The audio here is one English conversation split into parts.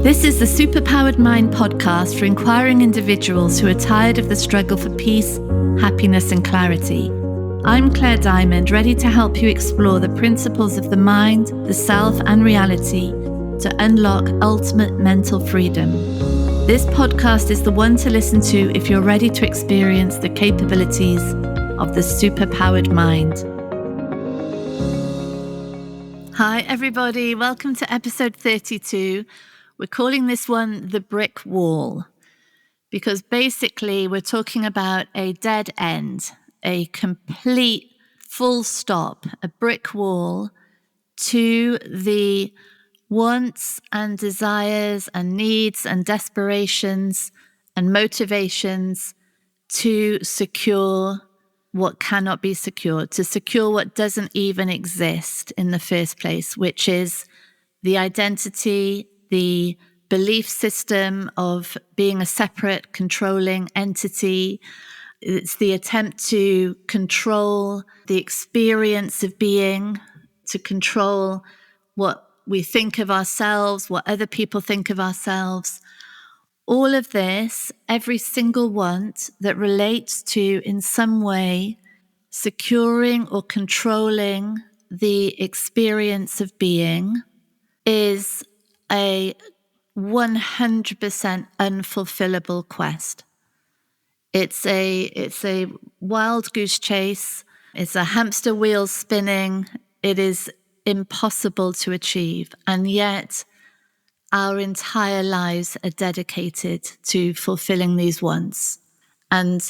This is the Superpowered Mind podcast for inquiring individuals who are tired of the struggle for peace, happiness, and clarity. I'm Claire Diamond, ready to help you explore the principles of the mind, the self, and reality to unlock ultimate mental freedom. This podcast is the one to listen to if you're ready to experience the capabilities of the superpowered mind. Hi, everybody. Welcome to episode 32. We're calling this one the brick wall, because basically we're talking about a dead end, a complete full stop, a brick wall to the wants and desires and needs and desperations and motivations to secure what cannot be secured, to secure what doesn't even exist in the first place, which is the identity, the belief system of being a separate, controlling entity. It's the attempt to control the experience of being, to control what we think of ourselves, what other people think of ourselves. All of this, every single want that relates to, in some way, securing or controlling the experience of being, is a 100% unfulfillable quest. It's a wild goose chase. It's a hamster wheel spinning. It is impossible to achieve. And yet our entire lives are dedicated to fulfilling these wants. And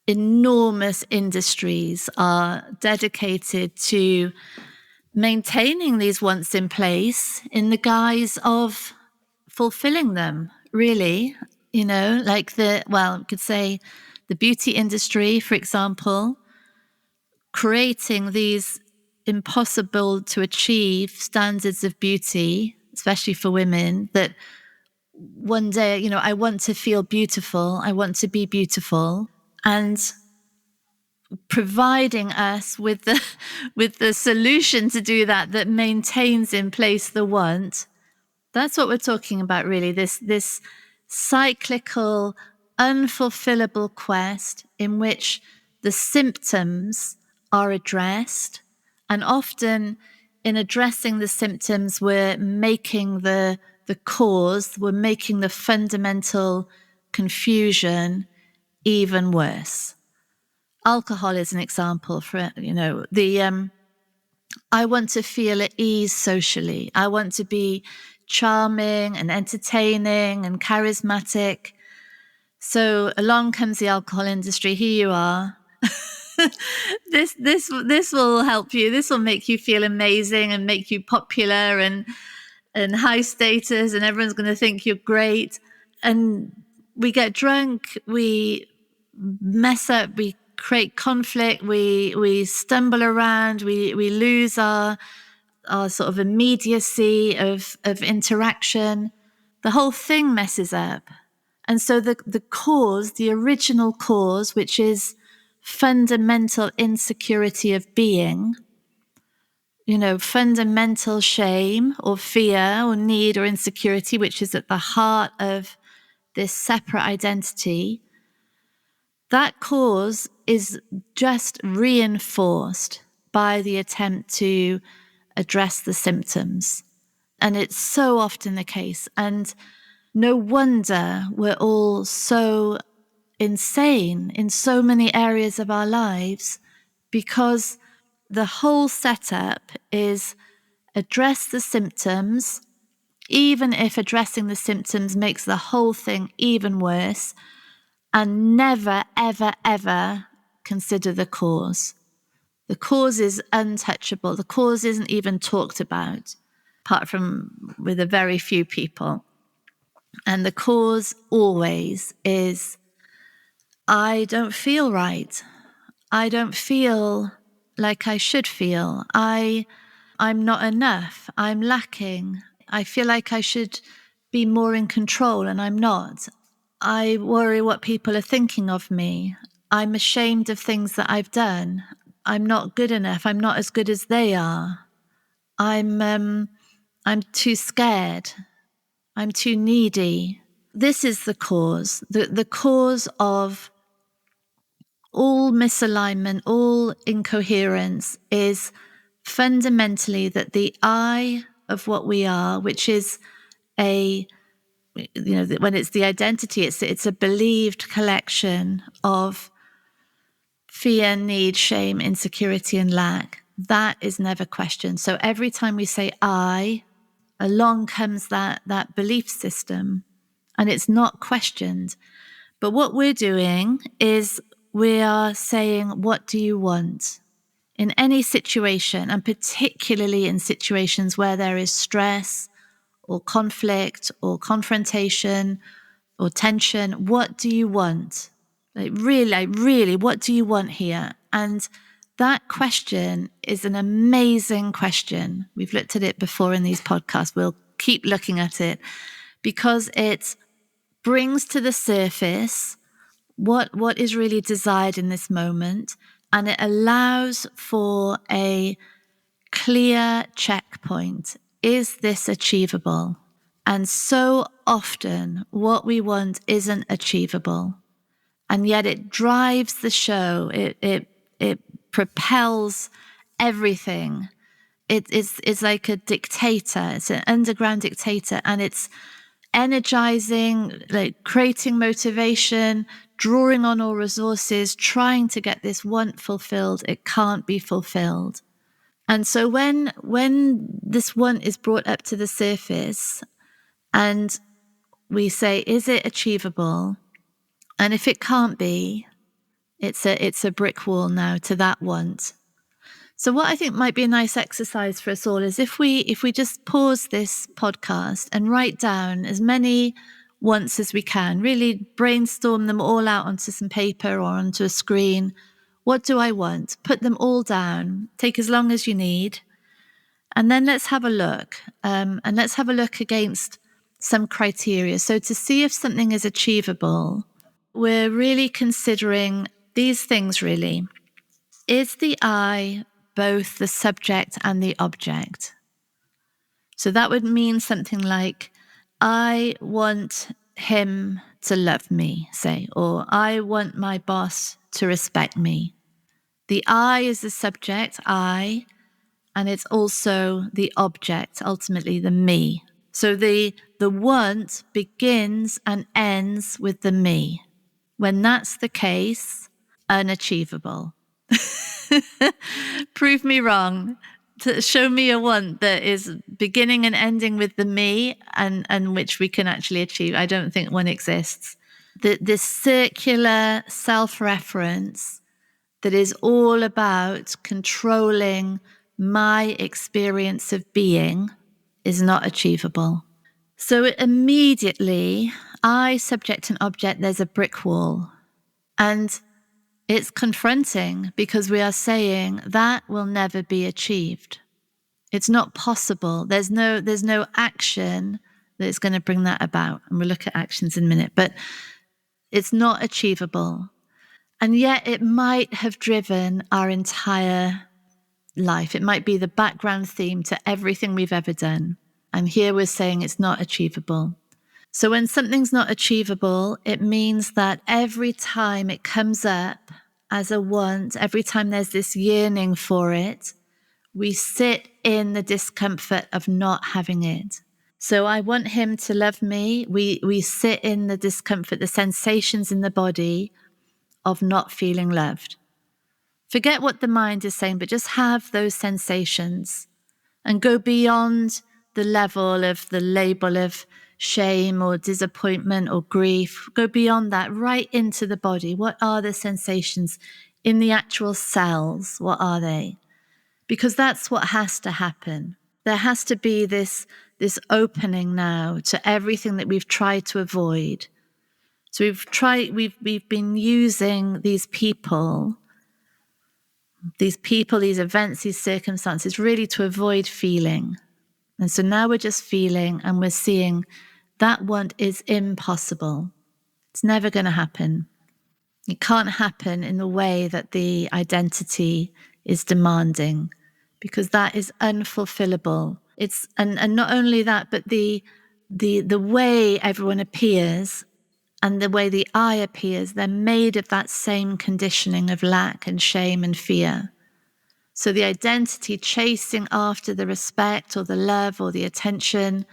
enormous industries are dedicated to maintaining these wants in place in the guise of fulfilling them, really. You know, like we could say the beauty industry, for example, creating these impossible to achieve standards of beauty, especially for women, that one day, I want to feel beautiful, I want to be beautiful, and providing us with the solution to do that maintains in place the want. That's what we're talking about, really. This cyclical, unfulfillable quest in which the symptoms are addressed, and often in addressing the symptoms, we're making the cause, we're making the fundamental confusion even worse. Alcohol is an example for, I want to feel at ease socially. I want to be charming and entertaining and charismatic. So along comes the alcohol industry. Here you are. This will help you. This will make you feel amazing and make you popular and high status, and everyone's going to think you're great. And we get drunk, we mess up, we create conflict, we stumble around, we lose our sort of immediacy of interaction. The whole thing messes up. And so the cause, the original cause, which is fundamental insecurity of being, fundamental shame or fear or need or insecurity, which is at the heart of this separate identity, that cause is just reinforced by the attempt to address the symptoms. And it's so often the case. And no wonder we're all so insane in so many areas of our lives, because the whole setup is address the symptoms, even if addressing the symptoms makes the whole thing even worse, and never, ever, ever consider the cause. The cause is untouchable. The cause isn't even talked about, apart from with a very few people. And the cause always is, I don't feel right. I don't feel like I should feel. I'm not enough. I'm lacking. I feel like I should be more in control, and I'm not. I worry what people are thinking of me. I'm ashamed of things that I've done. I'm not good enough. I'm not as good as they are. I'm too scared. I'm too needy. This is the cause. The cause of all misalignment, all incoherence is fundamentally that the I of what we are, which is when it's the identity, it's a believed collection of fear, need, shame, insecurity, and lack. That is never questioned. So every time we say I, along comes that belief system, and it's not questioned. But what we're doing is we are saying, what do you want? In any situation, and particularly in situations where there is stress or conflict or confrontation or tension, what do you want? Really, what do you want here? And that question is an amazing question. We've looked at it before in these podcasts. We'll keep looking at it because it brings to the surface what is really desired in this moment, and it allows for a clear checkpoint. Is this achievable? And so often what we want isn't achievable, and yet it drives the show. It propels everything. It's like a dictator. It's an underground dictator, and it's energizing, like creating motivation, drawing on all resources, trying to get this want fulfilled. It can't be fulfilled. And so when this want is brought up to the surface and we say, is it achievable? And if it can't be, it's a brick wall now to that want. So what I think might be a nice exercise for us all is if we just pause this podcast and write down as many wants as we can, really brainstorm them all out onto some paper or onto a screen. What do I want? Put them all down. Take as long as you need. And then let's have a look. And let's have a look against some criteria. So to see if something is achievable, we're really considering these things really. Is the I both the subject and the object? So that would mean something like, I want him to love me, say, or I want my boss to respect me. The I is the subject, I, and it's also the object, ultimately the me. So the want begins and ends with the me. When that's the case, unachievable. Prove me wrong. Show me a want that is beginning and ending with the me and which we can actually achieve. I don't think one exists. This circular self-reference that is all about controlling my experience of being is not achievable. So immediately, I, subject and object, there's a brick wall. And it's confronting because we are saying that will never be achieved. It's not possible. There's no action that is going to bring that about. And we'll look at actions in a minute, but it's not achievable. And yet it might have driven our entire life. It might be the background theme to everything we've ever done. And here we're saying it's not achievable. So when something's not achievable, it means that every time it comes up as a want, every time there's this yearning for it, we sit in the discomfort of not having it. So I want him to love me. We sit in the discomfort, the sensations in the body of not feeling loved. Forget what the mind is saying, but just have those sensations and go beyond the level of the label of shame or disappointment or grief. Go beyond that, right into the body. What are the sensations in the actual cells? What are they? Because that's what has to happen. There has to be this opening now to everything that we've tried to avoid. So we've been using these people, these events, these circumstances, really to avoid feeling. And so now we're just feeling and we're seeing that want is impossible. It's never going to happen. It can't happen in the way that the identity is demanding, because that is unfulfillable. And not only that, but the the way everyone appears and the way the I appears, they're made of that same conditioning of lack and shame and fear. So the identity chasing after the respect or the love or the attention,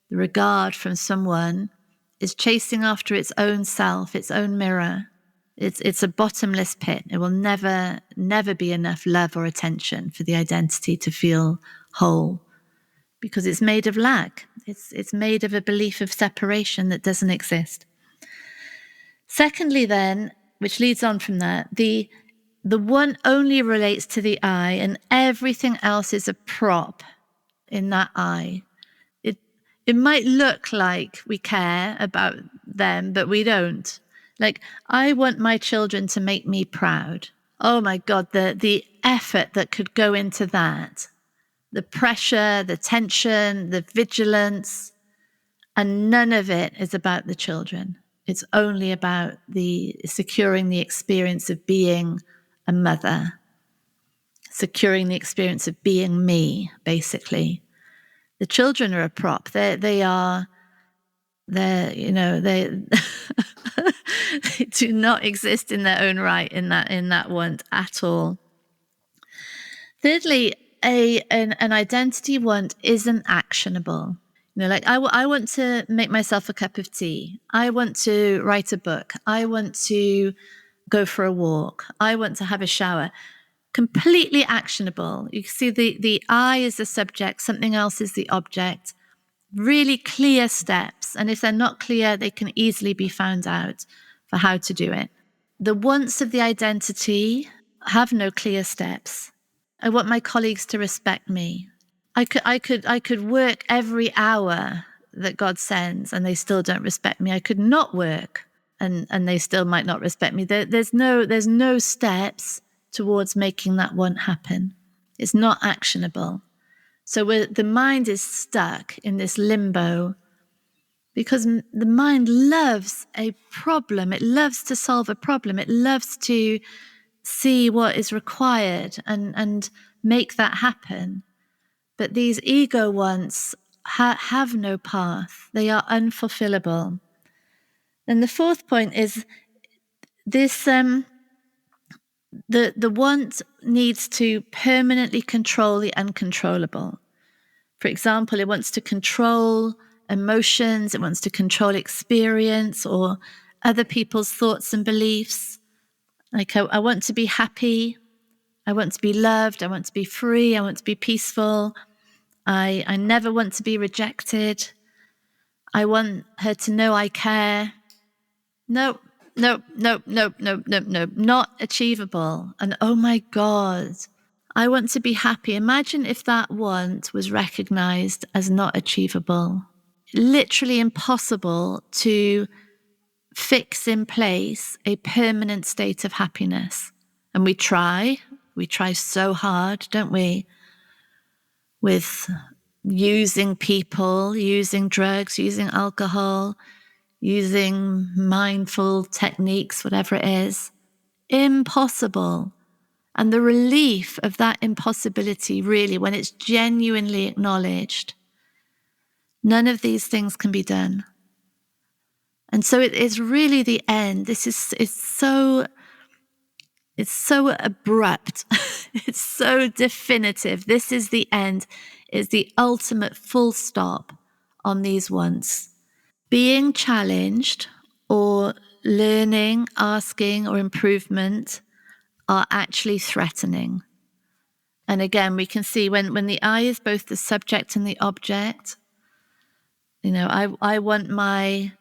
the regard from someone is chasing after its own self, its own mirror. It's a bottomless pit. It will never be enough love or attention for the identity to feel whole, because it's made of lack. It's made of a belief of separation that doesn't exist. Secondly, then, which leads on from that, the one only relates to the I, and everything else is a prop in that I. It might look like we care about them, but we don't. Like, I want my children to make me proud. Oh my God, the effort that could go into that, the pressure, the tension, the vigilance, and none of it is about the children. It's only about securing the experience of being a mother, securing the experience of being me, basically. The children are a prop. They they do not exist in their own right in that want at all. Thirdly, an identity want isn't actionable. Like I want to make myself a cup of tea. I want to write a book. I want to go for a walk. I want to have a shower. Completely actionable. You can see the I is the subject, something else is the object. Really clear steps. And if they're not clear, they can easily be found out for how to do it. The wants of the identity have no clear steps. I want my colleagues to respect me. I could work every hour that God sends and they still don't respect me. I could not work and they still might not respect me. There's no steps towards making that want happen. It's not actionable. So the mind is stuck in this limbo because the mind loves a problem. It loves to solve a problem. It loves to see what is required and make that happen. But these ego wants have no path. They are unfulfillable. And the fourth point is this, the want needs to permanently control the uncontrollable. For example, it wants to control emotions, it wants to control experience or other people's thoughts and beliefs. Like I want to be happy, I want to be loved, I want to be free, I want to be peaceful. I never want to be rejected. I want her to know I care. Nope, not achievable. And oh my God, I want to be happy. Imagine if that want was recognized as not achievable. Literally impossible to fix in place a permanent state of happiness. And we try so hard, don't we? With using people, using drugs, using alcohol, using mindful techniques, whatever it is. Impossible. And the relief of that impossibility, really, when it's genuinely acknowledged, none of these things can be done. And so it is really the end. It's so abrupt. It's so definitive. This is the end. It's the ultimate full stop on these wants. Being challenged or learning, asking, or improvement are actually threatening. And again, we can see when the I is both the subject and the object. I want my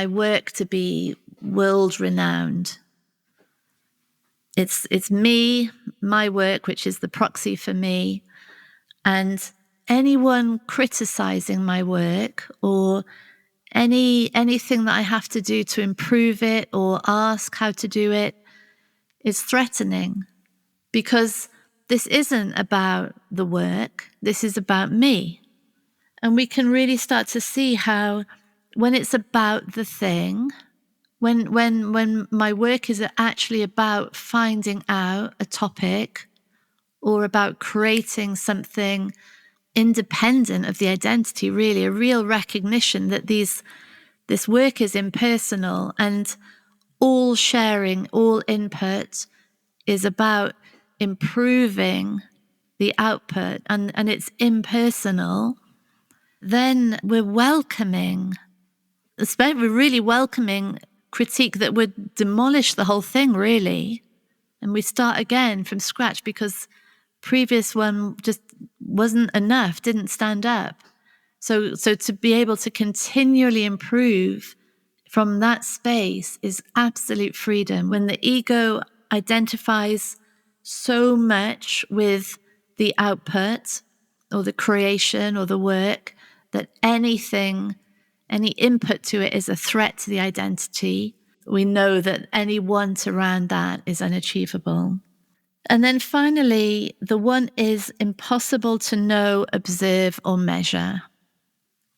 work to be world renowned. It's me, my work, which is the proxy for me, and anyone criticizing my work or anything that I have to do to improve it or ask how to do it is threatening, because this isn't about the work, this is about me. And we can really start to see how when it's about the thing, when my work is actually about finding out a topic or about creating something independent of the identity, really, a real recognition that this work is impersonal, and all sharing, all input is about improving the output, and it's impersonal, then we're really welcoming critique that would demolish the whole thing, really. And we start again from scratch because previous one just wasn't enough, didn't stand up. So to be able to continually improve from that space is absolute freedom. When the ego identifies so much with the output or the creation or the work that any input to it is a threat to the identity, we know that any want around that is unachievable. And then finally, the one is impossible to know, observe, or measure.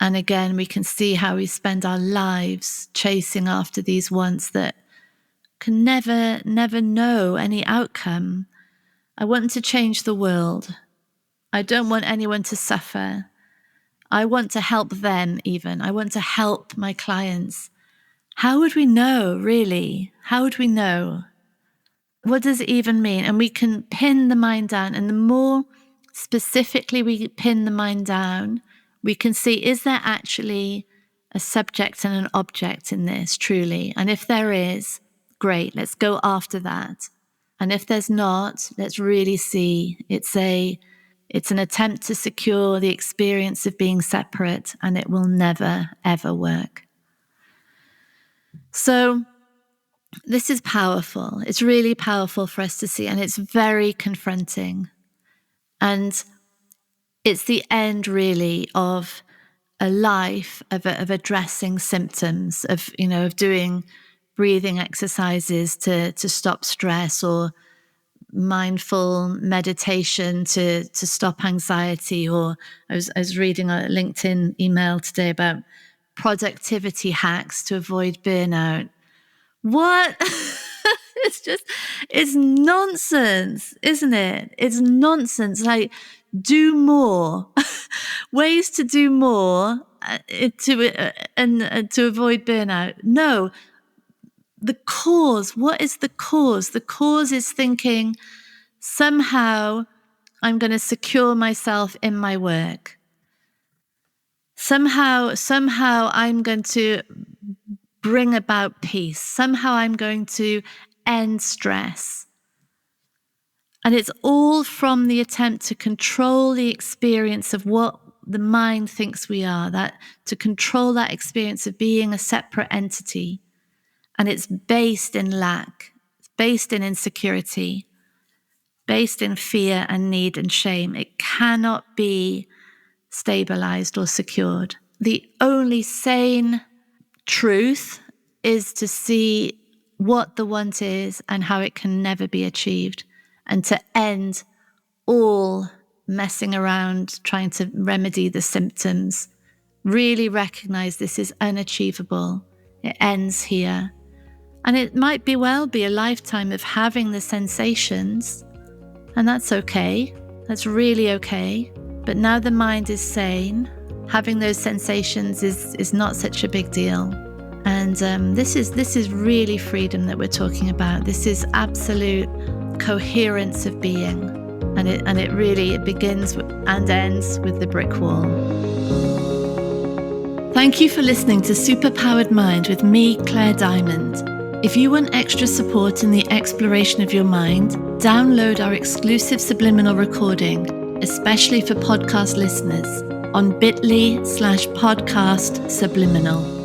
And again, we can see how we spend our lives chasing after these wants that can never know any outcome. I want to change the world. I don't want anyone to suffer. I want to help them even. I want to help my clients. How would we know, really? How would we know? What does it even mean? And we can pin the mind down. And the more specifically we pin the mind down, we can see, is there actually a subject and an object in this, truly? And if there is, great, let's go after that. And if there's not, let's really see it's an attempt to secure the experience of being separate, and it will never, ever work. So this is powerful. It's really powerful for us to see, and it's very confronting. And it's the end, really, of a life of addressing symptoms, of doing breathing exercises to stop stress, or mindful meditation to stop anxiety. Or I was reading a LinkedIn email today about productivity hacks to avoid burnout. What? It's nonsense, isn't it? It's nonsense. Like, do more. Ways to do more to avoid burnout. No. The cause, what is the cause? The cause is thinking, somehow I'm going to secure myself in my work. Somehow I'm going to bring about peace. Somehow I'm going to end stress. And it's all from the attempt to control the experience of what the mind thinks we are, that to control that experience of being a separate entity. And it's based in lack, it's based in insecurity, based in fear and need and shame. It cannot be stabilized or secured. The only sane truth is to see what the want is and how it can never be achieved, and to end all messing around trying to remedy the symptoms. Really recognize this is unachievable. It ends here. And it might be a lifetime of having the sensations, and that's okay. That's really okay. But now the mind is sane. Having those sensations is not such a big deal. And this is really freedom that we're talking about. This is absolute coherence of being. And it really begins and ends with the brick wall. Thank you for listening to Superpowered Mind with me, Claire Diamond. If you want extra support in the exploration of your mind, download our exclusive subliminal recording, especially for podcast listeners, on bit.ly/podcast subliminal.